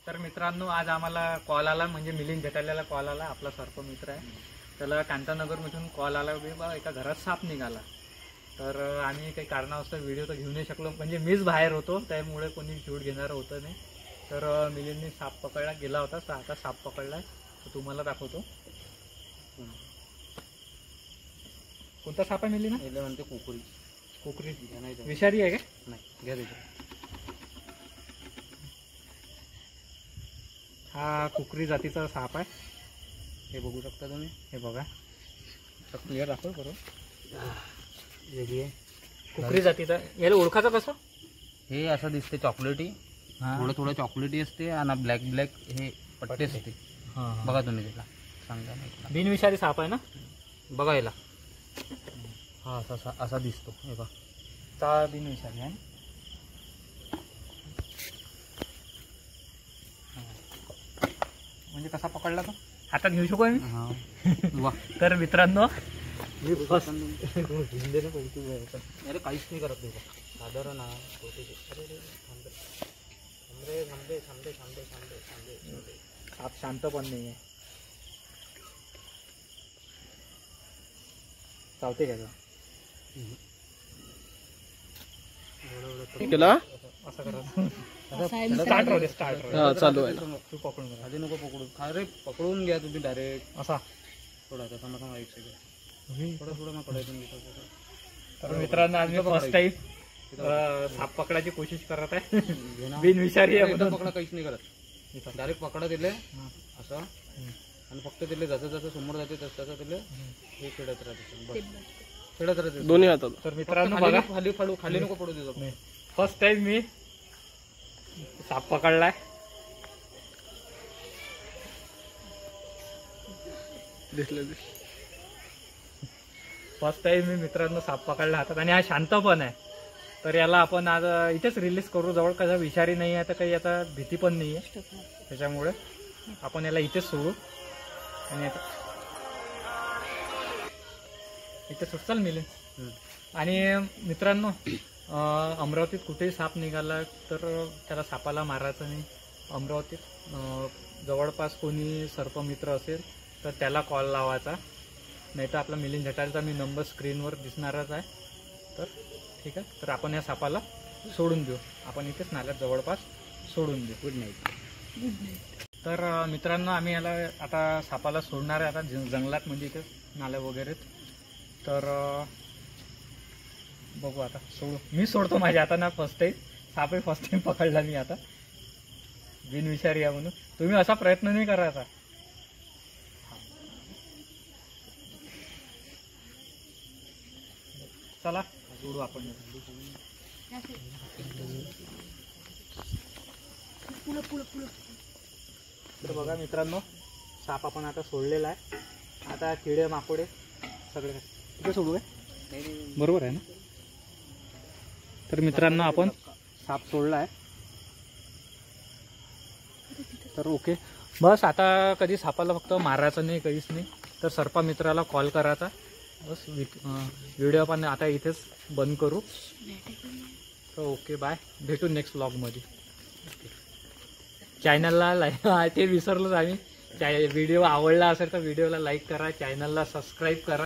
तर मित्रांनो आज आम्हाला कॉल आला, म्हणजे मिलिंद झटाल्याला कॉल आला. आपला सर्प मित्र आहे, त्याला कांतानगरमधून कॉल आला की बा एका घरात साप निघाला. तर आम्ही काही कारणास्तव व्हिडिओ तर घेऊ नाही शकलो, म्हणजे मीच बाहेर होतो त्यामुळे कोणी शूट घेणारं होतं नाही. तर मिलिंदने साप पकडला गेला होता, तर आता साप पकडला तर तुम्हाला दाखवतो. कोणता साप आहे मिलिंद? याला म्हणते कोकरी. कोकरी विषारी आहे का? नाही घ्या त्याच्या. हा कोकरी जातीचा साप आहे, हे बघू शकता तुम्ही. हे बघा क्लिअर दाखव बरोबर. वेगळी आहे कोकरी जातीचा. याला ओळखायचं कसं? हे असं दिसते चॉकलेटी, थोडं थोडं चॉकलेटी असते आणि ब्लॅक ब्लॅक हे पट्टे असते. बघा तुम्ही त्याला सांगा नाही. बिनविषारी साप आहे ना? बघा याला हा असा असा दिसतो. हे बघा चा बिनविषारी आहे. म्हणजे कसा पकडला तो? हातात घेऊ शकू मी? हा वा. तर मित्रांनो मी फर्स्ट अरे काहीच नाही करत ते साधारण. साप शांत पण नाही आहे. चावते का केला असं करा. स्टार्ट राहू दे, स्टार्ट चालू आहे. तू पकडून करा. आधी नको पकडू. अरे पकडून घ्या तुम्ही डायरेक्ट. असा थोडा आता समजा एक सेकंड थोडं थोडं मग कढायतून घेतो. तर मित्रांनो आज मी फर्स्ट टाइम साप पकडायची कोशिश करत आहे. बिनविषारी आहे म्हणून. पकडा काहीच नाही करत. डायरेक्ट पकडा दिले असं आणि फक्त दिले जसं जसं समोर जाते तसं तसं दिले हे खेळत राहते. खेळत राहते दोन्ही हातात. तर मित्रांनो बघा खाली पडू, खाली नको पडू देतो. फर्स्ट टाइम मी साप पकडलाय. दिसलं फर्स्ट टाइम मी मित्रांनो साप पकडला हातात, आणि हा शांत पण आहे. तर याला आपण आज इथेच रिलीज करू. जवळ कसा विषारी नाही आहे तर काही आता भीती पण नाही आहे, त्याच्यामुळे आपण याला इथेच सोडू. आणि आता इथे सुटचाल मिळेल. आणि मित्रांनो अमरावतीत कुठेही साप निघाला तर त्याला सापाला मारायचं नाही. अमरावतीत जवळपास कोणी सर्पमित्र असेल तर त्याला कॉल लावायचा, नाही तर आपला मिलिंद झटालचा मी नंबर स्क्रीनवर दिसणारच आहे. तर ठीक आहे, तर आपण या सापाला सोडून देऊ. आपण इथेच नाल्यात जवळपास सोडून देऊ. Good night. तर मित्रांनो आम्ही याला आता सापाला सोडणार आहे आता जंगलात, म्हणजे इथे नाल्या वगैरे. तर बघू आता सोडू. मी सोडतो माझ्या आता ना. फर्स्ट टाईम सापही फर्स्ट टाईम पकडला मी आता. बिनविषारी आहे म्हणून तुम्ही असा प्रयत्न नाही करायचा. चला सोडू आपण. तर बघा मित्रांनो साप आपण आता सोडलेला आहे. आता किडे माकोडे सगळे तिथे सोडू आहे, बरोबर आहे ना? तर मित्रांनो आपण साप सोडला आहे. तर ओके बस. आता कधी सापाला फक्त मारायचं नाही, काहीच नाही. तर सर्पा मित्राला कॉल करायचा बस. व्हिडिओ पण आता इथेच बंद करू. तर ओके बाय, भेटू नेक्स्ट व्लॉगमध्ये. चॅनलला लाईक ते विसरलोच आम्ही. व्हिडिओ आवडला असेल तर व्हिडिओला लाईक करा, चॅनलला सबस्क्राईब करा.